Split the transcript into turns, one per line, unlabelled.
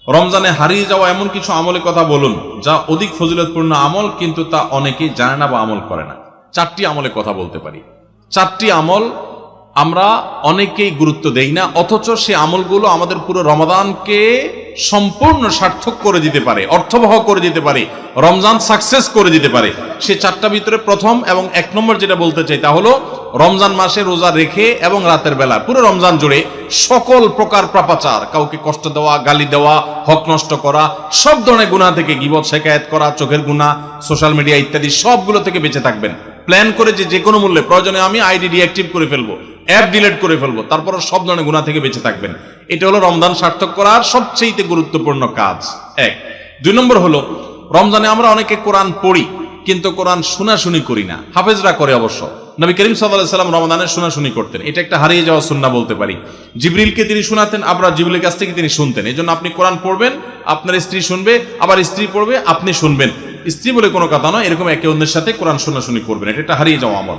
রমজানে হারিয়ে যাওয়া এমন কিছু আমলের কথা বলুন যা অধিক ফজিলতপূর্ণ আমল, কিন্তু তা অনেকেই জানে না বা আমল করে না। 4টি আমলের কথা বলতে পারি। 4টি আমল আমরা অনেকেই গুরুত্ব দেই না, অথচ সে আমলগুলো আমাদের পুরো রমাদানকে সম্পূর্ণ সার্থক করে দিতে পারে, অর্থবহ করে দিতে পারে, রমজান সাকসেস করে দিতে পারে। সে 4টা ভিতরে প্রথম এবং 1 নম্বর যেটা বলতে চাই তা হলো রমজান মাসে রোজা রেখে এবং রাতের বেলা পুরো রমজান জুড়ে সকল প্রকার পাপাচার, কাউকে কষ্ট দেওয়া, গালি দেওয়া, হক নষ্ট করা, সব ধরনের গুনাহ থেকে, গীবত, শিকায়াত করা, চোখের গুনাহ, সোশ্যাল মিডিয়া ইত্যাদি সবগুলো থেকে বেঁচে থাকবেন। প্ল্যান করে যে কোনো মূল্যে, প্রয়োজনে আমি আইডি ডিঅ্যাক্টিভ করে ফেলবো, অ্যাপ ডিলিট করে ফেলবো, তারপর সব ধরনের গুনাহ থেকে বেঁচে থাকবেন। এটা হলো রমজান সার্থক করার সবচেয়ে গুরুত্বপূর্ণ কাজ। 1। 2 নম্বর হলো রমজানে আমরা অনেকে কোরআন পড়ি কিন্তু কোরআন শোনাশুনি করি না। হাফেজরা করে অবশ্য। নবী করিম সাল্লাল্লাহু আলাইহি সাল্লাম রমাদানে শোনাশুনি করতেন। এটা একটা হারিয়ে যাওয়া সুন্নাহ বলতে পারি। জিবরিলকে তিনি শোনাতেন, আবার জিবরিলের কাছ থেকে তিনি শুনতেন। এই জন্য আপনি কোরআন পড়বেন, আপনার স্ত্রী শুনবে, আবার স্ত্রী পড়বে, আপনি শুনবেন। স্ত্রী বলে কোনো কথা নয়, এরকম একে অন্যের সাথে কোরআন শোনাশুনি করবেন। এটা একটা হারিয়ে যাওয়া আমল।